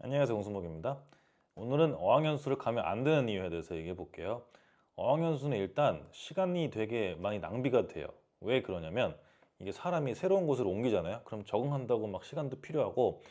안녕하세요, 공수목입니다. 오늘은 어학연수를 가면 안 되는 이유에 대해서 얘기해 볼게요. 어학연수는 일단 시간이 되게 많이 낭비가 돼요. 왜 그러냐면 이게 사람이 새로운 곳으로 옮기잖아요. 그럼 적응한다고 막 시간도 필요하고,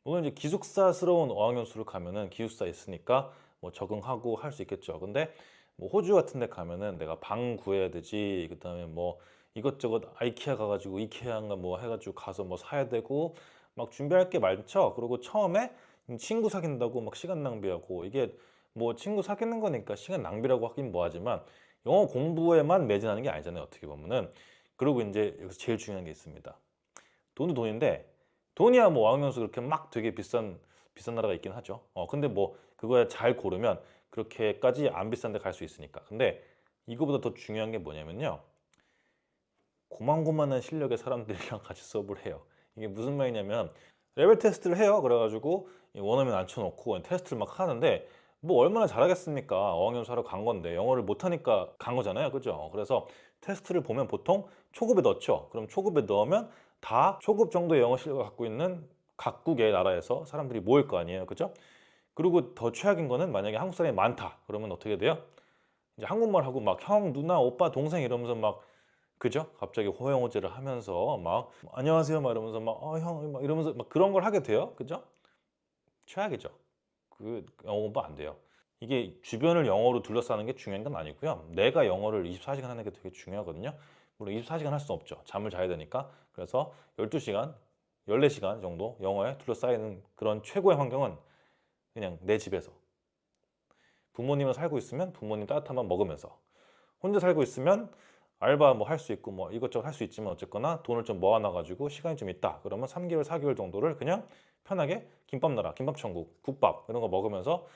물론 이제 기숙사스러운 어학연수를 가면은 기숙사 있으니까 뭐 적응하고 할 수 있겠죠. 근데 뭐 호주 같은 데 가면은 내가 방 구해야 되지, 그다음에 뭐 이것저것 아이키아 가가지고 이케아인가 뭐 해가지고 가서 뭐 사야 되고 막 준비할 게 많죠. 그리고 처음에 친구 사귄다고 막 시간 낭비하고, 이게 뭐 친구 사귀는 거니까 시간 낭비라고 하긴 뭐하지만 영어 공부에만 매진하는 게 아니잖아요, 어떻게 보면은. 그리고 이제 여기서 제일 중요한 게 있습니다. 돈도 돈인데, 돈이야 뭐 어학연수 그렇게 막 되게 비싼 나라가 있긴 하죠. 근데 뭐 그거야 잘 고르면 그렇게까지 안 비싼 데 갈 수 있으니까. 근데 이거보다 더 중요한 게 뭐냐면요, 고만고만한 실력의 사람들이랑 같이 수업을 해요. 이게 무슨 말이냐면, 레벨 테스트를 해요. 그래가지고 이 원어민 앉혀놓고 테스트를 막 하는데, 뭐 얼마나 잘하겠습니까? 어학연수 하러 간 건데 영어를 못하니까 간 거잖아요, 그죠? 그래서 테스트를 보면 보통 초급에 넣죠. 그럼 초급에 넣으면 다 초급 정도의 영어 실력을 갖고 있는 각국의 나라에서 사람들이 모일 거 아니에요, 그죠? 그리고 더 최악인 거는, 만약에 한국 사람이 많다 그러면 어떻게 돼요? 이제 한국말 하고 막 형, 누나, 오빠, 동생 이러면서 막, 그죠? 갑자기 호영호제를 하면서 막 안녕하세요 막 이러면서 막 형 막 이러면서 막 그런 걸 하게 돼요. 그죠? 최악이죠. 그 영어 공부 안 돼요. 이게 주변을 영어로 둘러싸는 게 중요한 건 아니고요. 내가 영어를 24시간 하는 게 되게 중요하거든요. 물론 24시간 할 수는 없죠. 잠을 자야 되니까. 그래서 12시간, 14시간 정도 영어에 둘러싸이는 그런 최고의 환경은 그냥 내 집에서, 부모님은 살고 있으면 부모님 따뜻한 밥 먹으면서, 혼자 살고 있으면 알바 뭐 할 수 있고 뭐 이것저것 할 수 있지만, 어쨌거나 돈을 좀 모아놔 가지고 시간이 좀 있다 그러면 3개월 4개월 정도를 그냥 편하게 김밥 나라, 김밥 천국, 국밥 이런 거 먹으면서,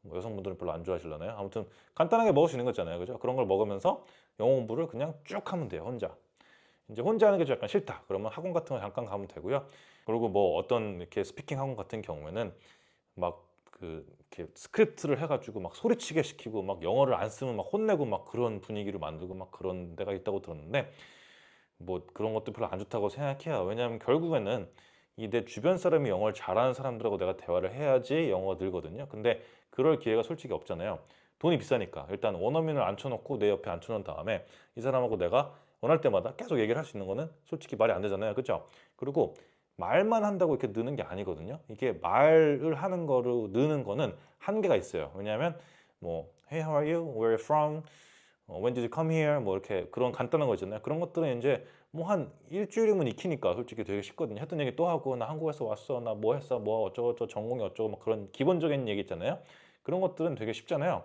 뭐 여성분들은 별로 안 좋아하실려나요? 아무튼 간단하게 먹을 수 있는 거 있잖아요, 그죠? 그런 걸 먹으면서 영어 공부를 그냥 쭉 하면 돼요, 혼자. 이제 혼자 하는 게 좀 약간 싫다 그러면 학원 같은 거 잠깐 가면 되고요. 그리고 뭐 어떤 이렇게 스피킹 학원 같은 경우에는 막 그 이렇게 스크립트를 해가지고 막 소리치게 시키고 막 영어를 안 쓰면 막 혼내고 막 그런 분위기를 만들고 막 그런 데가 있다고 들었는데, 뭐 그런 것도 별로 안 좋다고 생각해요. 왜냐하면 결국에는 이 내 주변 사람이 영어를 잘하는 사람들하고 내가 대화를 해야지 영어가 늘거든요. 근데 그럴 기회가 솔직히 없잖아요. 돈이 비싸니까. 일단 원어민을 앉혀놓고 내 옆에 앉혀놓은 다음에 이 사람하고 내가 원할 때마다 계속 얘기를 할 수 있는 거는 솔직히 말이 안 되잖아요, 그죠? 그리고 말만 한다고 이렇게 느는 게 아니거든요. 이게 말을 하는 거로 느는 거는 한계가 있어요. 왜냐하면 뭐 Hey, how are you? Where are you from? When did you come here? 뭐 이렇게 그런 간단한 거 있잖아요. 그런 것들은 이제 뭐 한 일주일이면 익히니까 솔직히 되게 쉽거든요. 했던 얘기 또 하고, 나 한국에서 왔어, 나 뭐 했어, 뭐 어쩌고저쩌고, 전공이 어쩌고, 막 그런 기본적인 얘기 있잖아요. 그런 것들은 되게 쉽잖아요.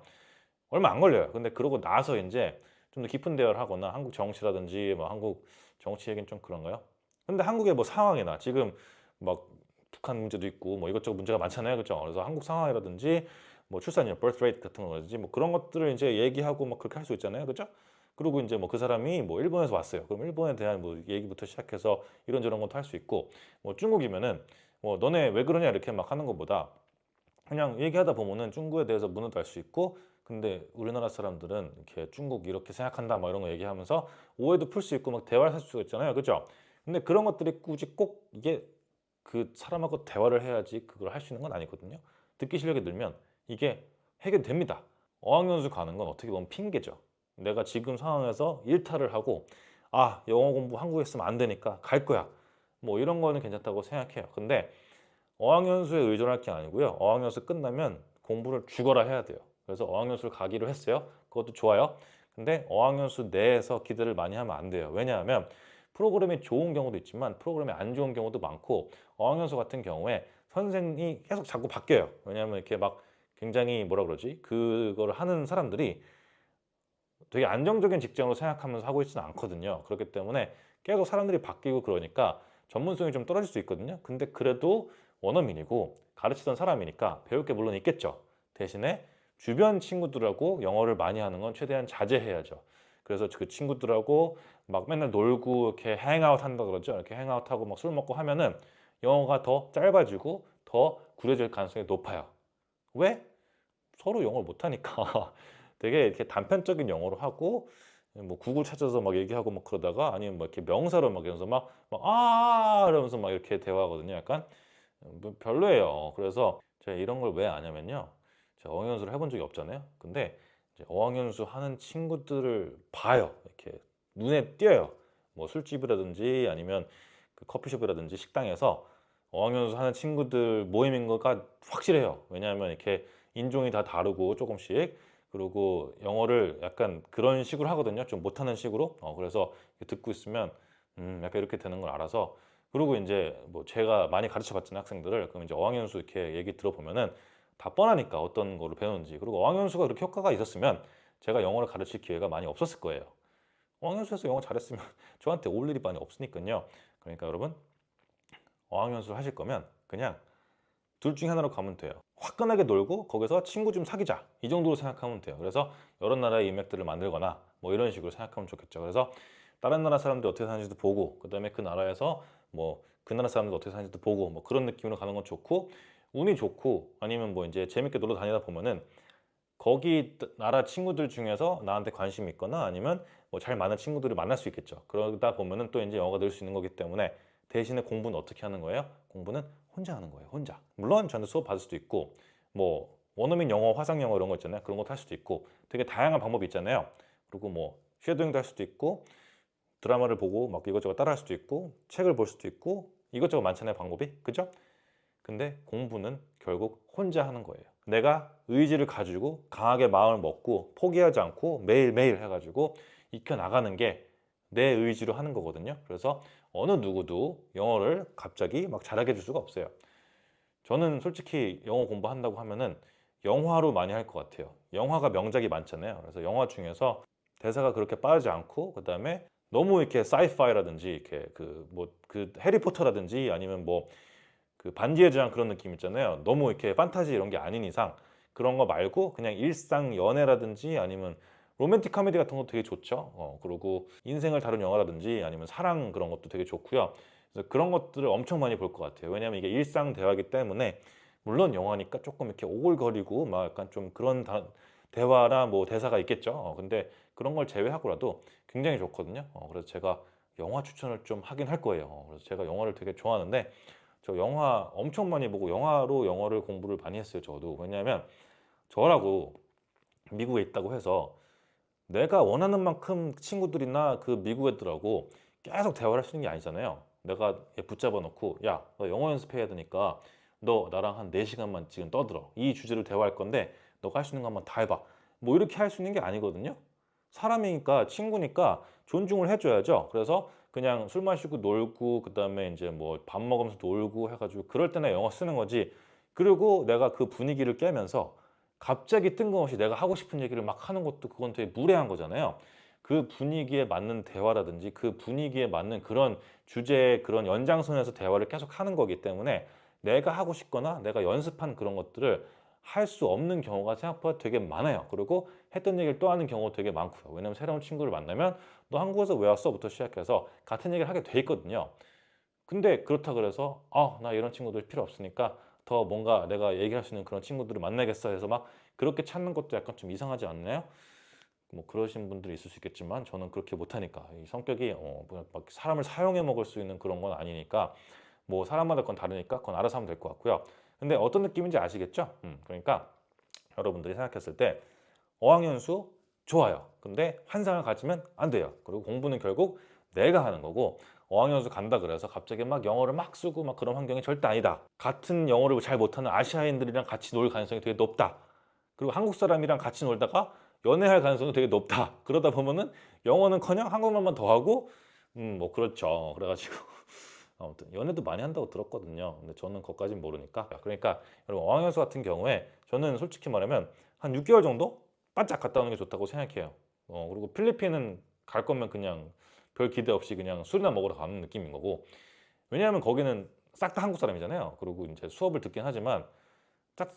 얼마 안 걸려요. 근데 그러고 나서 이제 좀 더 깊은 대화를 하거나, 한국 정치라든지 뭐 한국 정치 얘기는 좀 그런가요? 근데 한국의 뭐 상황이나 지금 막 북한 문제도 있고 뭐 이것저것 문제가 많잖아요, 그죠? 그래서 한국 상황이라든지 뭐 출산율, birth rate 같은 거라든지 뭐 그런 것들을 이제 얘기하고 막 그렇게 할 수 있잖아요, 그죠? 그리고 이제 뭐 그 사람이 뭐 일본에서 왔어요. 그럼 일본에 대한 뭐 얘기부터 시작해서 이런저런 것도 할 수 있고, 뭐 중국이면은 뭐 너네 왜 그러냐 이렇게 막 하는 것보다 그냥 얘기하다 보면은 중국에 대해서 문화도 알 수 있고, 근데 우리나라 사람들은 이렇게 중국 이렇게 생각한다 막 이런 거 얘기하면서 오해도 풀 수 있고 막 대화를 할 수가 있잖아요, 그죠? 근데 그런 것들이 굳이 꼭 이게 그 사람하고 대화를 해야지 그걸 할 수 있는 건 아니거든요. 듣기 실력이 늘면 이게 해결됩니다. 어학연수 가는 건 어떻게 보면 핑계죠. 내가 지금 상황에서 일탈을 하고, 아, 영어 공부 한국에 있으면 안 되니까 갈 거야, 뭐 이런 거는 괜찮다고 생각해요. 근데 어학연수에 의존할 게 아니고요. 어학연수 끝나면 공부를 죽어라 해야 돼요. 그래서 어학연수를 가기로 했어요. 그것도 좋아요. 근데 어학연수 내에서 기대를 많이 하면 안 돼요. 왜냐하면 프로그램이 좋은 경우도 있지만 프로그램이 안 좋은 경우도 많고, 어학연수 같은 경우에 선생이 계속 자꾸 바뀌어요. 왜냐하면 이렇게 막 굉장히 뭐라 그러지? 그거를 하는 사람들이 되게 안정적인 직장으로 생각하면서 하고 있지는 않거든요. 그렇기 때문에 계속 사람들이 바뀌고 그러니까 전문성이 좀 떨어질 수 있거든요. 근데 그래도 원어민이고 가르치던 사람이니까 배울 게 물론 있겠죠. 대신에 주변 친구들하고 영어를 많이 하는 건 최대한 자제해야죠. 그래서 그 친구들하고 막 맨날 놀고 이렇게 행아웃 한다 그러죠. 이렇게 행아웃하고 막 술 먹고 하면은 영어가 더 짧아지고 더 구려질 가능성이 높아요. 왜? 서로 영어를 못하니까. 되게 이렇게 단편적인 영어로 하고, 뭐 구글 찾아서 막 얘기하고 막 그러다가, 아니면 뭐 이렇게 명사로 막 이러면서 이러면서 막 이러면서 막 이렇게 대화하거든요. 약간 뭐 별로예요. 그래서 제가 이런 걸 왜 아냐면요. 제가 어학연수를 해본 적이 없잖아요. 근데 이제 어학연수 하는 친구들을 봐요. 이렇게 눈에 띄어요. 뭐 술집이라든지 아니면 그 커피숍이라든지 식당에서 어학연수 하는 친구들 모임인 거가 확실해요. 왜냐하면 이렇게 인종이 다 다르고 조금씩, 그리고 영어를 약간 그런 식으로 하거든요. 좀 못하는 식으로. 그래서 듣고 있으면 약간 이렇게 되는 걸 알아서. 그리고 이제 뭐 제가 많이 가르쳐 봤잖아요, 학생들을. 그럼 이제 어학연수 이렇게 얘기 들어보면은 다 뻔하니까 어떤 거를 배우는지. 그리고 어학연수가 그렇게 효과가 있었으면 제가 영어를 가르칠 기회가 많이 없었을 거예요. 어학연수에서 영어 잘했으면 저한테 올 일이 많이 없으니까요. 그러니까 여러분, 어학연수를 하실 거면 그냥 둘 중에 하나로 가면 돼요. 화끈하게 놀고 거기서 친구 좀 사귀자, 이 정도로 생각하면 돼요. 그래서 여러 나라의 인맥들을 만들거나 뭐 이런 식으로 생각하면 좋겠죠. 그래서 다른 나라 사람들 어떻게 사는지도 보고, 그 다음에 그 나라에서 뭐 그 나라 사람들 어떻게 사는지도 보고, 뭐 그런 느낌으로 가는 건 좋고, 운이 좋고 아니면 뭐 이제 재밌게 놀러 다니다 보면은 거기 나라 친구들 중에서 나한테 관심이 있거나 아니면 뭐 잘 맞는 친구들을 만날 수 있겠죠. 그러다 보면은 또 이제 영어가 늘 수 있는 거기 때문에, 대신에 공부는 어떻게 하는 거예요? 공부는 혼자 하는 거예요. 혼자. 물론 저한테 수업 받을 수도 있고, 뭐 원어민 영어, 화상 영어 이런 거 있잖아요. 그런 것도 할 수도 있고, 되게 다양한 방법이 있잖아요. 그리고 뭐 쉐도잉도 할 수도 있고, 드라마를 보고 막 이것저것 따라 할 수도 있고, 책을 볼 수도 있고, 이것저것 많잖아요, 방법이. 그죠? 근데 공부는 결국 혼자 하는 거예요. 내가 의지를 가지고 강하게 마음을 먹고 포기하지 않고 매일매일 해가지고 익혀나가는 게 내 의지로 하는 거거든요. 그래서 어느 누구도 영어를 갑자기 막 잘하게 해줄 수가 없어요. 저는 솔직히 영어 공부한다고 하면은 영화로 많이 할 것 같아요. 영화가 명작이 많잖아요. 그래서 영화 중에서 대사가 그렇게 빠르지 않고, 그다음에 너무 이렇게 사이파이라든지 이렇게 그 뭐 그 해리포터라든지 아니면 뭐 그 반지의 제왕 그런 느낌 있잖아요. 너무 이렇게 판타지 이런 게 아닌 이상 그런 거 말고 그냥 일상 연애라든지 아니면 로맨틱 코미디 같은 것도 되게 좋죠. 그리고 인생을 다룬 영화라든지 아니면 사랑 그런 것도 되게 좋고요. 그래서 그런 것들을 엄청 많이 볼 것 같아요. 왜냐하면 이게 일상 대화이기 때문에, 물론 영화니까 조금 이렇게 오글거리고 막 약간 좀 그런 대화나 뭐 대사가 있겠죠. 근데 그런 걸 제외하고라도 굉장히 좋거든요. 그래서 제가 영화 추천을 좀 하긴 할 거예요. 그래서 제가 영화를 되게 좋아하는데, 저 영화 엄청 많이 보고 영화로 영어를 공부를 많이 했어요, 저도. 왜냐하면 저라고 미국에 있다고 해서 내가 원하는 만큼 친구들이나 그 미국 애들하고 계속 대화를 할 수 있는 게 아니잖아요. 내가 얘 붙잡아 놓고, 야, 너 영어 연습해야 되니까 너 나랑 한 4시간만 지금 떠들어. 이 주제로 대화할 건데 너가 할 수 있는 거 한번 다 해봐. 뭐 이렇게 할 수 있는 게 아니거든요. 사람이니까, 친구니까 존중을 해줘야죠. 그래서 그냥 술 마시고 놀고, 그다음에 이제 뭐 밥 먹으면서 놀고 해가지고 그럴 때나 영어 쓰는 거지. 그리고 내가 그 분위기를 깨면서 갑자기 뜬금없이 내가 하고 싶은 얘기를 막 하는 것도, 그건 되게 무례한 거잖아요. 그 분위기에 맞는 대화라든지 그 분위기에 맞는 그런 주제의 그런 연장선에서 대화를 계속 하는 거기 때문에, 내가 하고 싶거나 내가 연습한 그런 것들을 할 수 없는 경우가 생각보다 되게 많아요. 그리고 했던 얘기를 또 하는 경우가 되게 많고요. 왜냐면 새로운 친구를 만나면 너 한국에서 왜 왔어?부터 시작해서 같은 얘기를 하게 돼 있거든요. 근데 그렇다 그래서 나 이런 친구들 필요 없으니까 더 뭔가 내가 얘기할 수 있는 그런 친구들을 만나겠어 해서 막 그렇게 찾는 것도 약간 좀 이상하지 않나요? 뭐 그러신 분들이 있을 수 있겠지만 저는 그렇게 못하니까, 이 성격이 막 사람을 사용해 먹을 수 있는 그런 건 아니니까, 뭐 사람마다 그건 다르니까 그건 알아서 하면 될 것 같고요. 근데 어떤 느낌인지 아시겠죠? 그러니까 여러분들이 생각했을 때 어학연수 좋아요. 근데 환상을 가지면 안 돼요. 그리고 공부는 결국 내가 하는 거고, 어학연수 간다 그래서 갑자기 막 영어를 막 쓰고 막 그런 환경이 절대 아니다. 같은 영어를 잘 못하는 아시아인들이랑 같이 놀 가능성이 되게 높다. 그리고 한국 사람이랑 같이 놀다가 연애할 가능성이 되게 높다. 그러다 보면은 영어는커녕 한국말만 더 하고, 뭐 그렇죠. 그래가지고 아무튼 연애도 많이 한다고 들었거든요. 근데 저는 그것까진 모르니까. 그러니까 여러분, 어학연수 같은 경우에 저는 솔직히 말하면 한 6개월 정도 반짝 갔다 오는 게 좋다고 생각해요. 그리고 필리핀은 갈 거면 그냥 별 기대 없이 그냥 술이나 먹으러 가는 느낌인 거고, 왜냐하면 거기는 싹 다 한국 사람이잖아요. 그리고 이제 수업을 듣긴 하지만 딱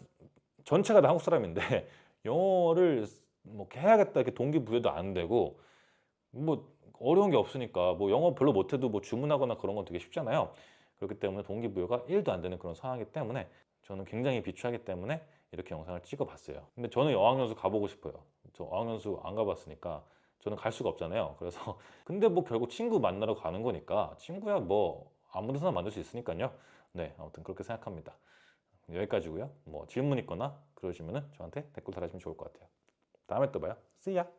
전체가 다 한국 사람인데 영어를 뭐 해야겠다 이렇게 동기부여도 안 되고, 뭐 어려운 게 없으니까 뭐 영어 별로 못해도 뭐 주문하거나 그런 건 되게 쉽잖아요. 그렇기 때문에 동기부여가 1도 안 되는 그런 상황이기 때문에 저는 굉장히 비추하기 때문에 이렇게 영상을 찍어봤어요. 근데 저는 어학연수 가보고 싶어요. 저 어학연수 안 가봤으니까 저는 갈 수가 없잖아요. 그래서 근데 뭐 결국 친구 만나러 가는 거니까 친구야 뭐 아무 데서나 만들 수 있으니까요. 네, 아무튼 그렇게 생각합니다. 여기까지고요. 뭐 질문 있거나 그러시면은 저한테 댓글 달아주시면 좋을 것 같아요. 다음에 또 봐요. See ya!